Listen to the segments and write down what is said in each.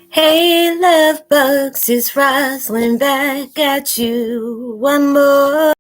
Hey, love bugs, it's Roslynn back at you one more.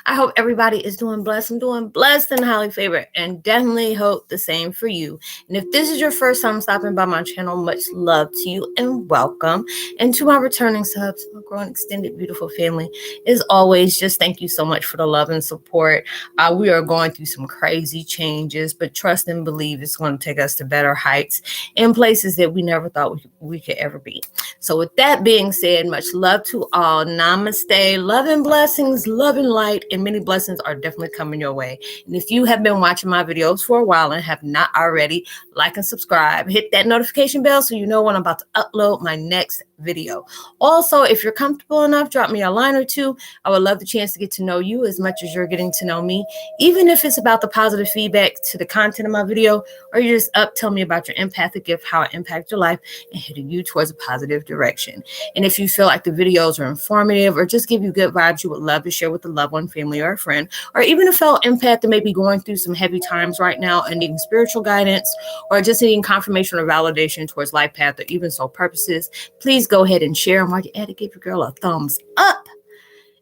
I hope everybody is doing blessed. I'm doing blessed and highly favored, and definitely hope the same for you. And if this is your first time stopping by my channel, much love to you and welcome. And to my returning subs, my growing extended beautiful family, as always, just thank you so much for the love and support. We are going through some crazy changes, but trust and believe it's going to take us to better heights in places that we never thought we could ever be. So with that being said, much love to all. Namaste. Love and blessings, love and light, and many blessings are definitely coming your way. And if you have been watching my videos for a while and have not already, like and subscribe. Hit that notification bell so you know when I'm about to upload my next video. Also, if you're comfortable enough, drop me a line or two. I would love the chance to get to know you as much as you're getting to know me, even if it's about the positive feedback to the content of my video, or you're just up, tell me about your empathic gift, how it impacts your life, and heading you towards a positive direction. And if you feel like the videos are informative or just give you good vibes, you would love to share with a loved one, family, or a friend, or even a fellow empath that may be going through some heavy times right now and needing spiritual guidance, or just needing confirmation or validation towards life path or even soul purposes, please go ahead and share. And while you're at it, give your girl a thumbs up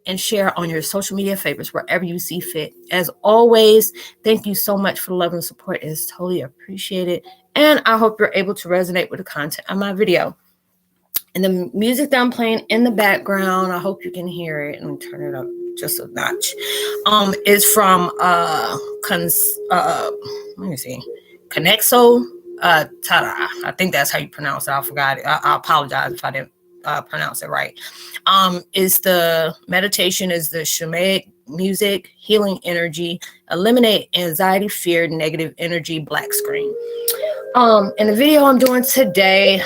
and share on your social media favorites wherever you see fit. As always, thank you so much for the love and support. It is totally appreciated. And I hope you're able to resonate with the content of my video. And the music that I'm playing in the background, I hope you can hear it. And turn it up just a notch. Is from let me see, Connexo Tada. I think that's how you pronounce it. I forgot it. I apologize if I didn't pronounce it right. Is the meditation is the shamanic music, healing energy, eliminate anxiety, fear, negative energy, black screen. And the video I'm doing today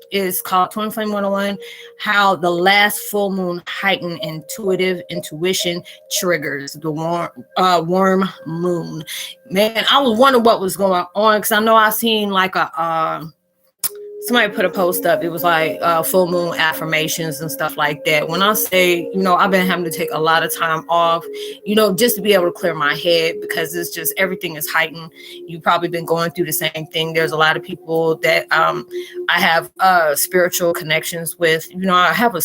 is called Twin Flame 101, how the last full moon heightened intuitive intuition triggers the warm moon. Man, I was wondering what was going on, because I know I seen like somebody put a post up. It was like full moon affirmations and stuff like that. When I say, I've been having to take a lot of time off, just to be able to clear my head, because it's just everything is heightened. You've probably been going through the same thing. There's a lot of people that I have spiritual connections with. I have a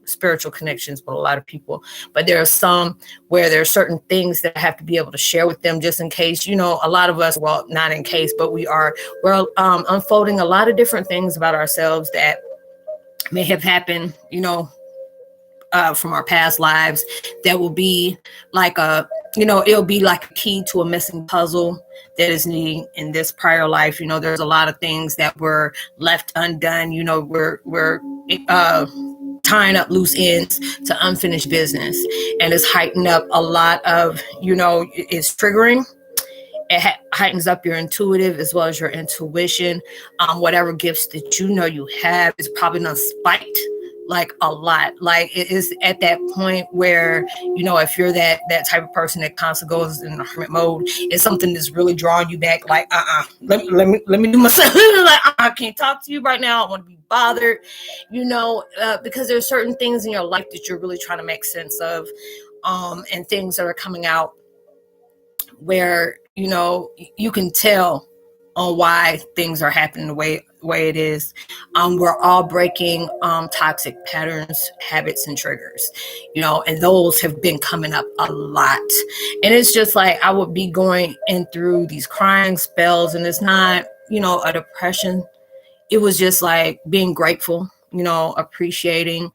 spiritual connections with a lot of people, but there are some where there are certain things that I have to be able to share with them, just in case. A lot of us, well, not in case, but we're unfolding a lot of different things about ourselves that may have happened, from our past lives, that will be like it'll be like a key to a missing puzzle that is needing in this prior life. There's a lot of things that were left undone. We're tying up loose ends to unfinished business, and it's heightened up a lot of, it's triggering. It heightens up your intuitive as well as your intuition. Whatever gifts that you have is probably not spiked like a lot. Like, it is at that point where, if you're that type of person that constantly goes in a hermit mode, it's something that's really drawing you back. Like, let me do myself. Like, I can't talk to you right now. I want to be bothered, because there's certain things in your life that you're really trying to make sense of, and things that are coming out where, you can tell on why things are happening the way it is. We're all breaking toxic patterns, habits, and triggers, and those have been coming up a lot. And it's just like, I would be going in through these crying spells, and it's not, a depression. It was just like being grateful, appreciating.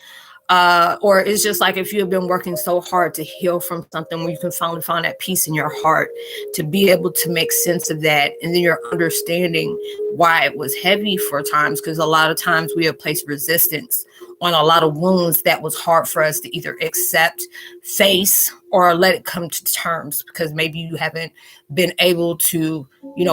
Or it's just like, if you have been working so hard to heal from something, where you can finally find that peace in your heart to be able to make sense of that. And then you're understanding why it was heavy for times, because a lot of times we have placed resistance on a lot of wounds that was hard for us to either accept, face, or let it come to terms, because maybe you haven't been able to,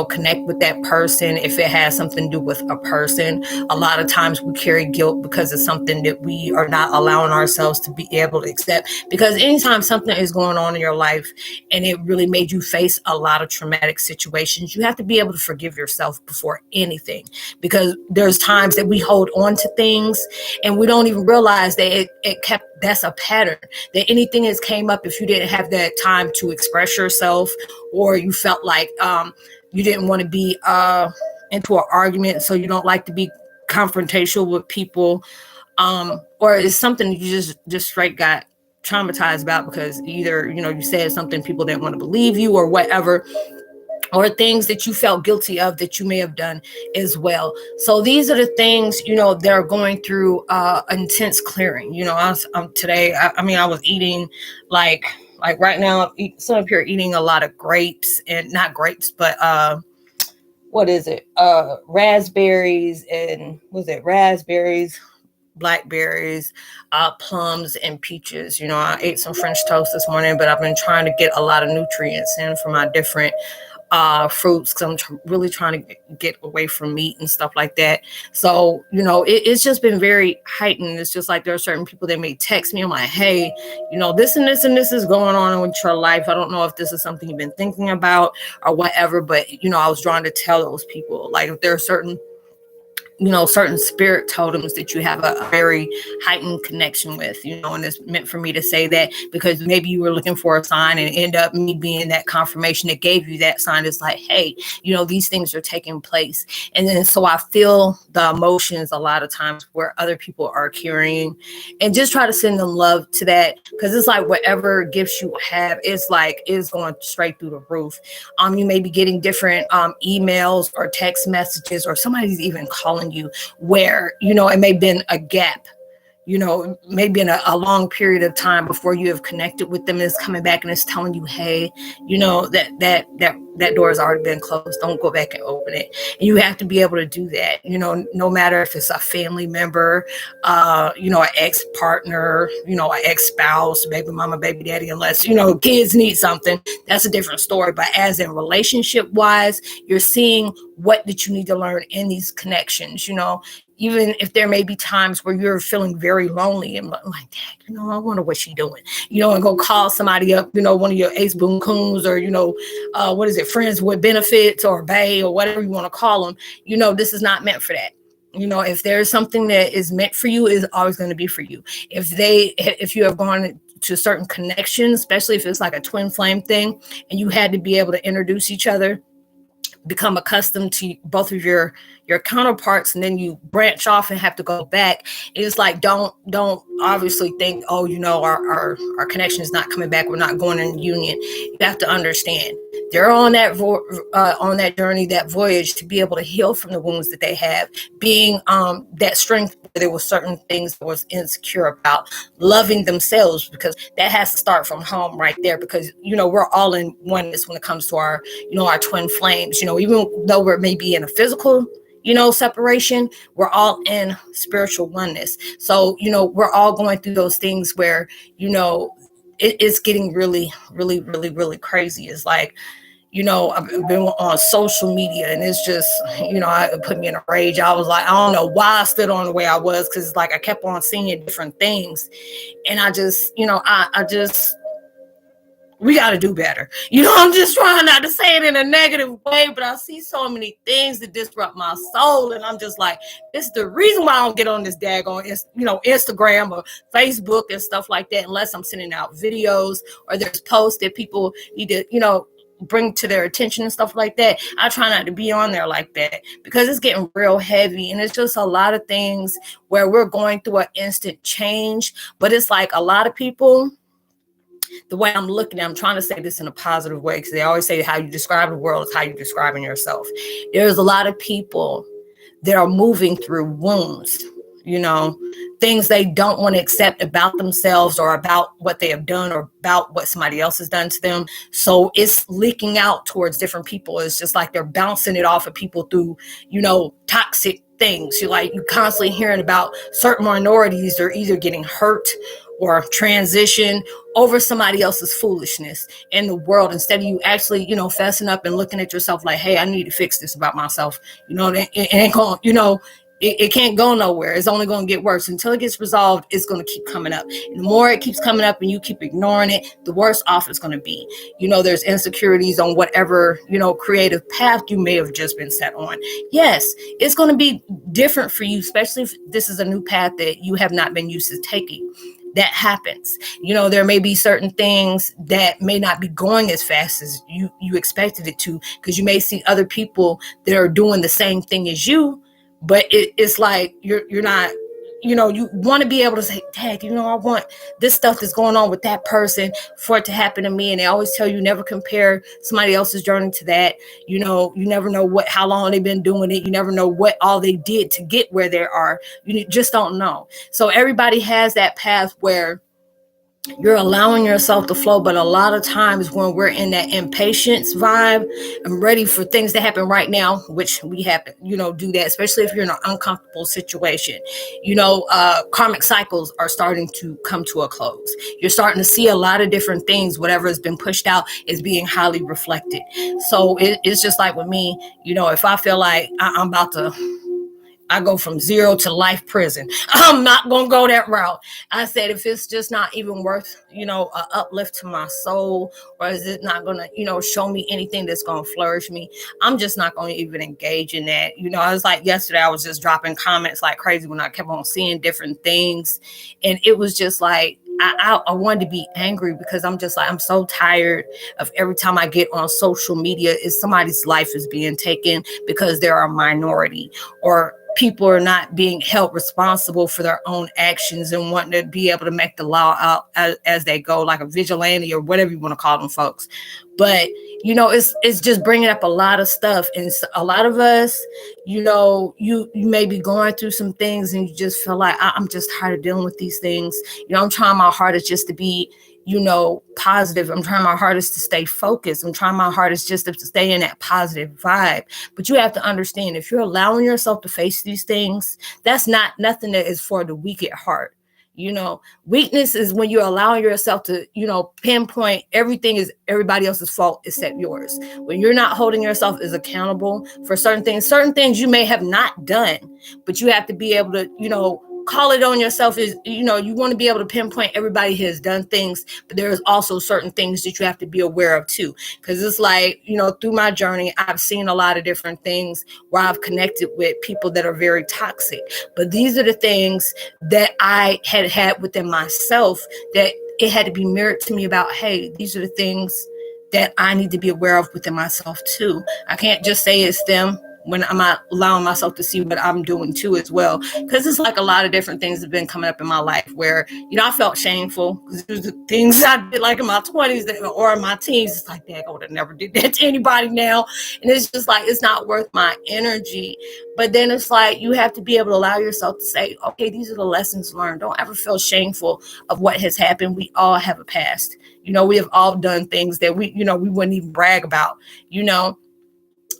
connect with that person. If it has something to do with a person, a lot of times we carry guilt because it's something that we are not allowing ourselves to be able to accept. Because anytime something is going on in your life and it really made you face a lot of traumatic situations, you have to be able to forgive yourself before anything, because there's times that we hold on to things and we don't even realize that it kept that's a pattern, that anything that came up, if you didn't have that time to express yourself, or you felt like you didn't want to be into an argument, so you don't like to be confrontational with people, or it's something you just straight got traumatized about because either, you know, you said something, people didn't want to believe you or whatever, or things that you felt guilty of that you may have done as well. So these are the things, you know, they're going through intense clearing. You know, today, I mean, I was eating like right now, some of you are eating a lot of grapes, and not grapes, but what is it? Raspberries, and was it raspberries, blackberries, plums, and peaches. You know, I ate some French toast this morning, but I've been trying to get a lot of nutrients in from my different fruits, because I'm really trying to get away from meat and stuff like that. So, you know, it's just been very heightened. It's just like there are certain people that may text me. I'm like, hey, you know, this and this and this is going on with your life. I don't know if this is something you've been thinking about or whatever, but, you know, I was drawn to tell those people, like, if there are certain, you know, certain spirit totems that you have a very heightened connection with, you know, and it's meant for me to say that because maybe you were looking for a sign and end up me being that confirmation that gave you that sign. It's like, hey, you know, these things are taking place. And then so I feel the emotions a lot of times where other people are carrying, and just try to send them love to that, because it's like whatever gifts you have, it's like it's going straight through the roof. You may be getting different emails or text messages, or somebody's even calling you where, you know, it may have been a gap, you know, maybe in a long period of time before you have connected with them, and it's coming back and it's telling you, hey, you know, that door has already been closed. Don't go back and open it. And you have to be able to do that, you know, no matter if it's a family member, you know, an ex-partner, you know, an ex-spouse, baby mama, baby daddy, unless, you know, kids need something, that's a different story. But as in relationship wise, you're seeing what did you need to learn in these connections, you know, even if there may be times where you're feeling very lonely and like, dang, you know, I wonder what she's doing, you know, and go call somebody up, you know, one of your ace boon coons, or, you know, what is it, friends with benefits, or bae, or whatever you want to call them. You know, this is not meant for that. You know, if there's something that is meant for you, is always going to be for you. If you have gone to certain connections, especially if it's like a twin flame thing, and you had to be able to introduce each other, become accustomed to both of your counterparts, and then you branch off and have to go back. It's like, don't obviously think, oh, you know, our connection is not coming back, we're not going in union. You have to understand they're on that journey, that voyage, to be able to heal from the wounds that they have, being that strength where there were certain things that was insecure about, loving themselves, because that has to start from home right there. Because, you know, we're all in oneness when it comes to our, you know, our twin flames. You know, even though we're maybe in a physical, you know, separation, we're all in spiritual oneness. So, you know, we're all going through those things where, you know, it's getting really, really, really, really crazy. It's like, you know, I've been on social media, and it's just, you know, it put me in a rage. I was like, I don't know why I stood on the way I was, because it's like I kept on seeing different things. And I just, you know, I just, we got to do better. You know, I'm just trying not to say it in a negative way, but I see so many things that disrupt my soul. And I'm just like, this is the reason why I don't get on this daggone, you know, Instagram or Facebook and stuff like that, unless I'm sending out videos or there's posts that people need to, you know, bring to their attention and stuff like that. I try not to be on there like that, because it's getting real heavy, and it's just a lot of things where we're going through an instant change. But it's like a lot of people, the way I'm looking at, I'm trying to say this in a positive way, because they always say how you describe the world is how you're describing yourself. There's a lot of people that are moving through wounds, you know, things they don't want to accept about themselves or about what they have done or about what somebody else has done to them. So it's leaking out towards different people. It's just like they're bouncing it off of people through, you know, toxic things. You're constantly hearing about certain minorities. They're either getting hurt or transition over somebody else's foolishness in the world, instead of you actually, you know, fessing up and looking at yourself like, hey, I need to fix this about myself. You know, it ain't going, you know, it can't go nowhere. It's only going to get worse. Until it gets resolved, it's going to keep coming up. And the more it keeps coming up and you keep ignoring it, the worse off it's going to be. You know, there's insecurities on whatever, you know, creative path you may have just been set on. Yes, it's going to be different for you, especially if this is a new path that you have not been used to taking. that happens. There may be certain things that may not be going as fast as you expected it to, because you may see other people that are doing the same thing as you, but it's like you're not, you want to be able to say, Dad, I want this stuff that's going on with that person for it to happen to me. And they always tell you never compare somebody else's journey to that. You never know how long they've been doing it. You never know what all they did to get where they are. You just don't know. So everybody has that path where you're allowing yourself to flow. But a lot of times when we're in that impatience vibe, I'm ready for things to happen right now, which we have to, do that, especially if you're in an uncomfortable situation. Karmic cycles are starting to come to a close. You're starting to see a lot of different things. Whatever has been pushed out is being highly reflected. So it's just like with me, if I feel like I'm about to, I go from 0 to life prison, I'm not going to go that route. I said, if it's just not even worth, an uplift to my soul, or is it not going to, show me anything that's going to flourish me, I'm just not going to even engage in that. I was like, yesterday, I was just dropping comments like crazy when I kept on seeing different things. And it was just like, I wanted to be angry, because I'm just like, I'm so tired of every time I get on social media, is somebody's life is being taken because they're a minority, or people are not being held responsible for their own actions and wanting to be able to make the law out as they go, like a vigilante or whatever you want to call them folks. But, it's just bringing up a lot of stuff. And a lot of us, you may be going through some things and you just feel like, I'm just tired of dealing with these things. I'm trying my hardest just to be, positive. I'm trying my hardest to stay focused. I'm trying my hardest just to stay in that positive vibe. But you have to understand, if you're allowing yourself to face these things, that's not nothing that is for the weak at heart. Weakness is when you're allowing yourself to, pinpoint everything is everybody else's fault except yours. When you're not holding yourself as accountable for certain things you may have not done, but you have to be able to, call it on yourself. Is, you want to be able to pinpoint everybody has done things, but there's also certain things that you have to be aware of too. Because it's like, through my journey, I've seen a lot of different things where I've connected with people that are very toxic. But these are the things that I had within myself, that it had to be mirrored to me about, hey, these are the things that I need to be aware of within myself too. I can't just say it's them when I'm not allowing myself to see what I'm doing too as well. Because it's like a lot of different things have been coming up in my life where, I felt shameful because there's the things I did like in my 20s or in my teens. It's like, dang, I would have never did that to anybody now. And it's just like, it's not worth my energy. But then it's like, you have to be able to allow yourself to say, okay, these are the lessons learned. Don't ever feel shameful of what has happened. We all have a past. We have all done things that we wouldn't even brag about,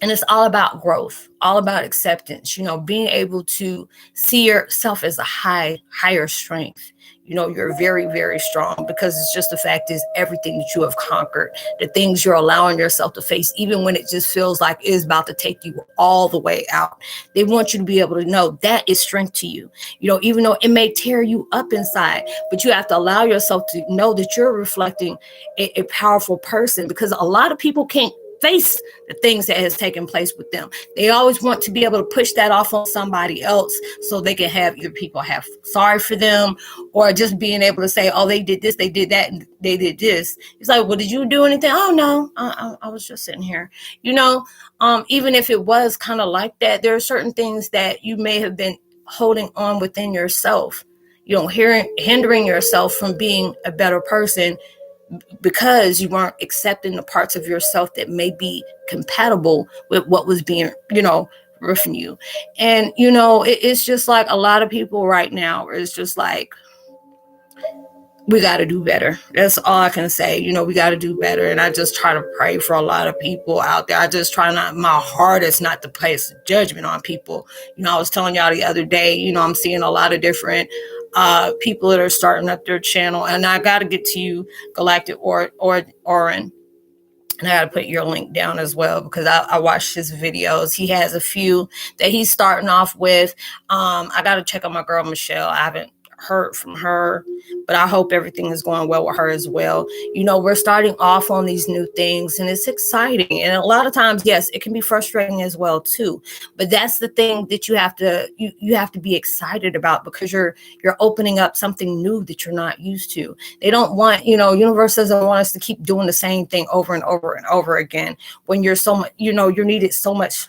And it's all about growth, all about acceptance, being able to see yourself as a higher strength. You're very, very strong, because it's just the fact is everything that you have conquered, the things you're allowing yourself to face, even when it just feels like it's about to take you all the way out. They want you to be able to know that is strength to you, even though it may tear you up inside, but you have to allow yourself to know that you're reflecting a powerful person, because a lot of people can't face the things that has taken place with them. They always want to be able to push that off on somebody else so they can have either people have sorry for them, or just being able to say, oh, they did this, they did that, and they did this. It's like, well, did you do anything? Oh, no, I was just sitting here. Even if it was kind of like that, there are certain things that you may have been holding on within yourself, hindering yourself from being a better person, because you weren't accepting the parts of yourself that may be compatible with what was being, from you. And, it's just like a lot of people right now, it's just like, we got to do better. That's all I can say. We got to do better. And I just try to pray for a lot of people out there. I just try my hardest not to place judgment on people. I was telling y'all the other day, I'm seeing a lot of different people that are starting up their channel. And I got to get to you, Galactic Orin. And I got to put your link down as well, because I watched his videos. He has a few that he's starting off with. I got to check on my girl, Michelle. I haven't heard from her, but I hope everything is going well with her as well. We're starting off on these new things, and it's exciting. And a lot of times, yes, it can be frustrating as well too. But that's the thing that you have to be excited about, because you're opening up something new that you're not used to. They don't want, universe doesn't want us to keep doing the same thing over and over and over again when you're so much, you're needed so much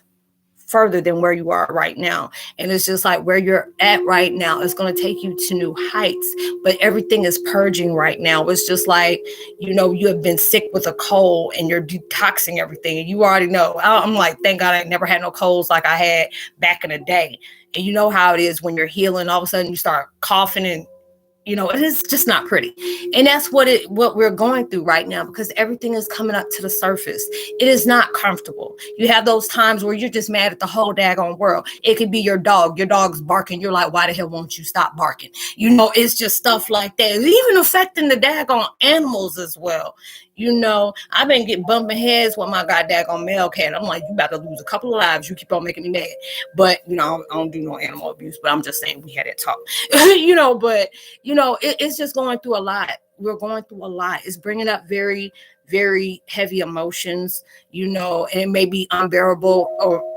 further than where you are right now. And it's just like where you're at right now is going to take you to new heights, but everything is purging right now. It's just like, you have been sick with a cold and you're detoxing everything, and you already know. I'm like, thank God I never had no colds like I had back in the day. And you know how it is when you're healing, all of a sudden you start coughing, and it is just not pretty. And that's what we're going through right now, because everything is coming up to the surface. It is not comfortable. You have those times where you're just mad at the whole daggone world. It could be your dog. Your dog's barking. You're like, why the hell won't you stop barking? It's just stuff like that. It's even affecting the daggone animals as well. I've been bumping heads with my daggone male cat. I'm like, you about to lose a couple of lives. You keep on making me mad. But, I don't do no animal abuse, but I'm just saying we had that talk, but, it's just going through a lot. We're going through a lot. It's bringing up very, very heavy emotions, and it may be unbearable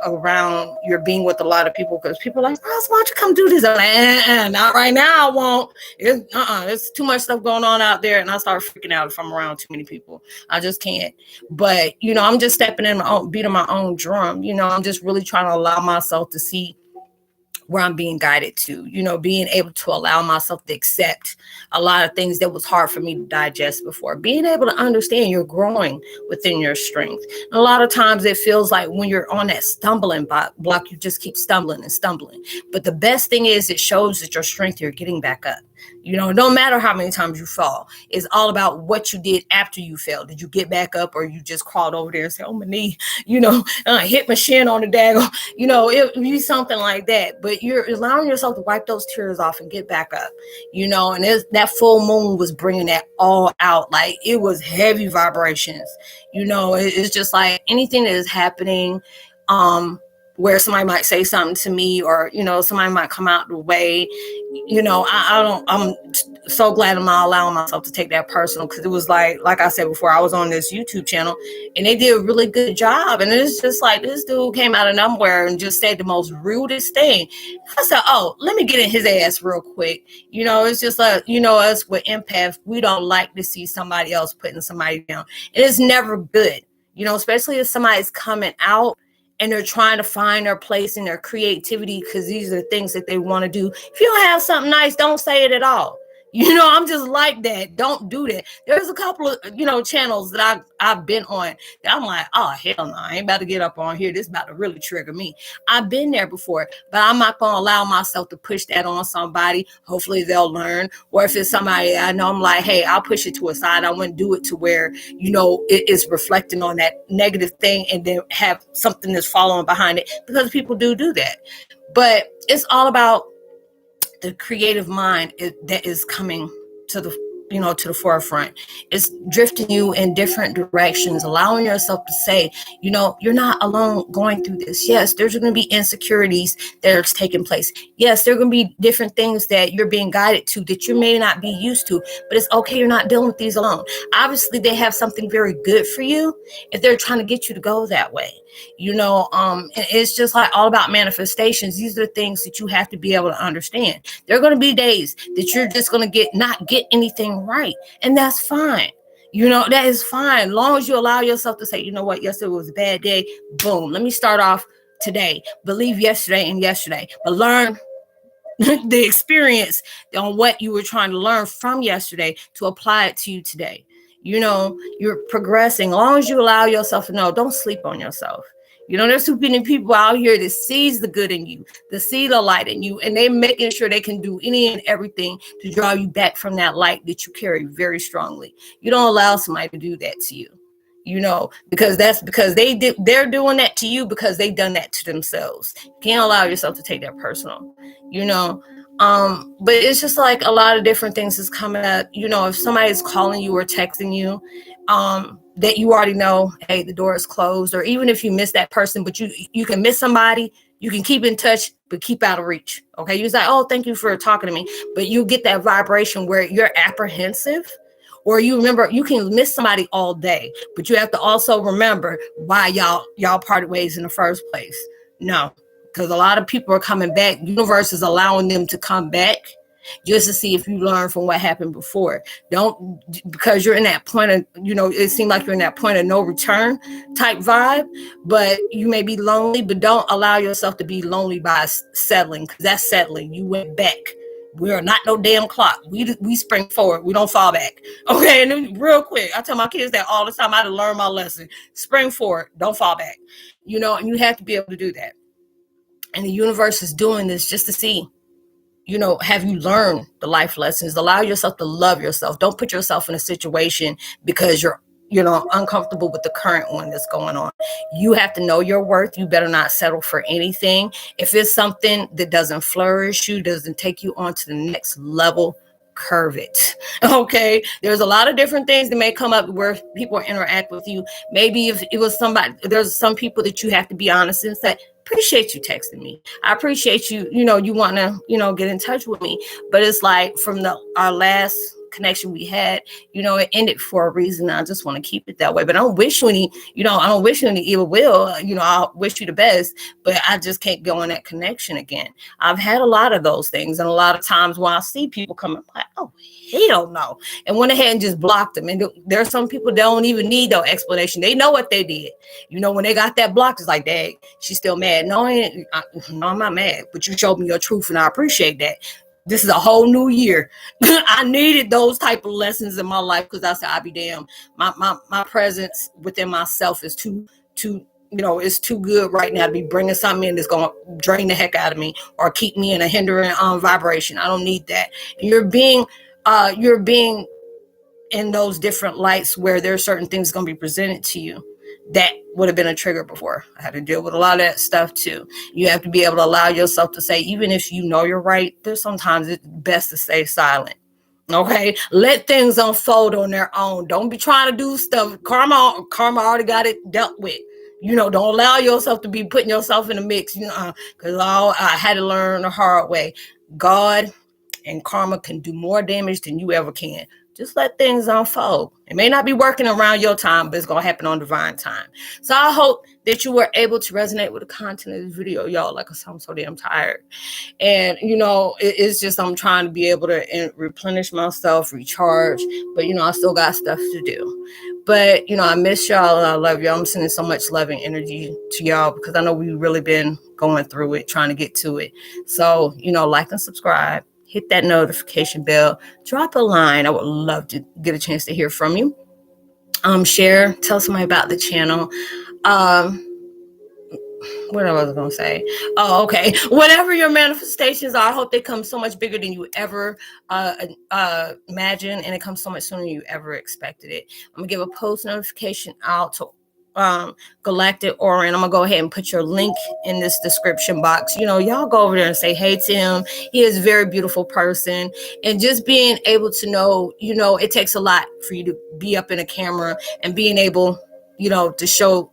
around your being with a lot of people, because people are like, Ross, why don't you come do this? I'm like, not right now. I won't. There's too much stuff going on out there, and I start freaking out if I'm around too many people. I just can't. But, I'm just stepping in my own, beating my own drum. I'm just really trying to allow myself to see where I'm being guided to, being able to allow myself to accept a lot of things that was hard for me to digest before, being able to understand you're growing within your strength. And a lot of times it feels like when you're on that stumbling block, you just keep stumbling and stumbling. But the best thing is it shows that your strength, you're getting back up. No matter how many times you fall, it's all about what you did after you fell. Did you get back up, or you just crawled over there and said, oh, my knee, hit my shin on the daggone, it would be something like that. But you're allowing yourself to wipe those tears off and get back up, and that full moon was bringing that all out. Like, it was heavy vibrations, it's just like anything that is happening, where somebody might say something to me, or, somebody might come out the way, I'm so glad I'm not allowing myself to take that personal, because it was like I said before, I was on this YouTube channel and they did a really good job. And it's just like, this dude came out of nowhere and just said the most rudest thing. I said, oh, let me get in his ass real quick. It's just like, us with empaths, we don't like to see somebody else putting somebody down. It is never good, especially if somebody's coming out and they're trying to find their place in their creativity, because these are the things that they want to do. If you don't have something nice, don't say it at all. I'm just like that. Don't do that. There's a couple of, channels that I've been on that I'm like, oh, hell no, I ain't about to get up on here. This is about to really trigger me. I've been there before, but I'm not going to allow myself to push that on somebody. Hopefully they'll learn. Or if it's somebody I know, I'm like, hey, I'll push it to a side. I wouldn't do it to where, it is reflecting on that negative thing and then have something that's following behind it, because people do that. But it's all about the creative mind that is coming to the to the forefront. It's drifting you in different directions, allowing yourself to say, you're not alone going through this. Yes, there's going to be insecurities that are taking place. Yes, there are going to be different things that you're being guided to that you may not be used to, but it's okay. You're not dealing with these alone. Obviously, they have something very good for you if they're trying to get you to go that way. And it's just like all about manifestations. These are the things that you have to be able to understand. There are going to be days that you're just going to not get anything right, and that's fine. That is fine, as long as you allow yourself to say, you know what, yesterday was a bad day. Boom, let me start off today. Believe yesterday and yesterday, but learn the experience on what you were trying to learn from yesterday to apply it to you today. You're progressing, as long as you allow yourself to know. Don't sleep on yourself. There's too many people out here that sees the good in you, that see the light in you, and they're making sure they can do any and everything to draw you back from that light that you carry very strongly. You don't allow somebody to do that to you, because they're doing that to you because they've done that to themselves. You can't allow yourself to take that personal, but it's just like a lot of different things is coming up. If somebody's calling you or texting you, that you already know, hey, the door is closed. Or even if you miss that person, but you can miss somebody You can keep in touch, but keep out of reach. Okay. You're like, oh, thank you for talking to me. But you get that vibration where you're apprehensive, or you remember you can miss somebody all day, but you have to also remember why y'all parted ways in the first place. No, because a lot of people are coming back. Universe is allowing them to come back just to see if you learn from what happened before. Don't, because you're in that point of, it seems like you're in that point of no return type vibe, but you may be lonely, but don't allow yourself to be lonely by settling, because that's settling. You went back. We are not no damn clock. We spring forward. We don't fall back. Okay, and then real quick, I tell my kids that all the time. I had to learn my lesson. Spring forward. Don't fall back. And you have to be able to do that. And the universe is doing this just to see, have you learned the life lessons? Allow yourself to love yourself. Don't put yourself in a situation because you're uncomfortable with the current one that's going on. You have to know your worth. You better not settle for anything. If it's something that doesn't flourish you, doesn't take you on to the next level, curve it. Okay. There's a lot of different things that may come up where people interact with you. Maybe if it was somebody, there's some people that you have to be honest and say, appreciate you texting me. I appreciate you, you want to, get in touch with me. But it's like from our last connection we had, it ended for a reason. I just want to keep it that way. But I don't wish you any, I don't wish you any ill will. I wish you the best, but I just can't go in that connection again. I've had a lot of those things. And a lot of times when I see people coming, like, oh, hell no. And went ahead and just blocked them. And there are some people that don't even need no explanation. They know what they did. When they got that block, it's like, dang, she's still mad. No, I'm not mad, but you showed me your truth and I appreciate that. This is a whole new year. I needed those type of lessons in my life because I said, I'll be damned. My presence within myself is too, it's too good right now to be bringing something in that's going to drain the heck out of me or keep me in a hindering vibration. I don't need that. And you're being in those different lights where there are certain things going to be presented to you that would have been a trigger before. I had to deal with a lot of that stuff too. You have to be able to allow yourself to say, even if you know you're right, there's sometimes it's best to stay silent. Okay, let things unfold on their own. Don't be trying to do stuff. Karma already got it dealt with. Don't allow yourself to be putting yourself in the mix. Because I had to learn the hard way. God and karma can do more damage than you ever can. Just let things unfold. It may not be working around your time, but it's going to happen on divine time. So I hope that you were able to resonate with the content of this video, y'all. Like I said, I'm so damn tired. And, it's just I'm trying to be able to replenish myself, recharge. But, I still got stuff to do. But, I miss y'all and I love y'all. I'm sending so much love and energy to y'all because I know we've really been going through it, trying to get to it. So, like and subscribe. Hit that notification bell. Drop a line. I would love to get a chance to hear from you. Share. Tell somebody about the channel. What I was going to say. Oh, okay. Whatever your manifestations are, I hope they come so much bigger than you ever imagined, and it comes so much sooner than you ever expected it. I'm going to give a post notification out to Galactic Orin. I'm gonna go ahead and put your link in this description box. Y'all go over there and say hey to him. He is a very beautiful person, and just being able to know, it takes a lot for you to be up in a camera and being able, to show,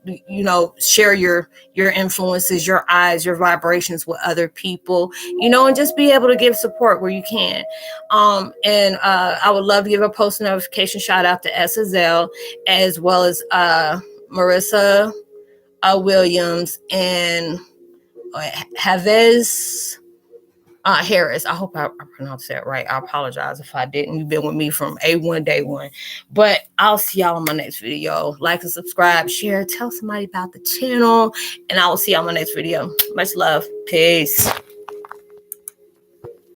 share your influences, your eyes, your vibrations with other people, and just be able to give support where you can. And I would love to give a post notification shout out to SSL, as well as Marissa Williams and Havez Harris. I hope I pronounced that right. I apologize if I didn't. You've been with me from A1 day one. But I'll see y'all in my next video. Like and subscribe, share, tell somebody about the channel, and I will see y'all in my next video. Much love. Peace.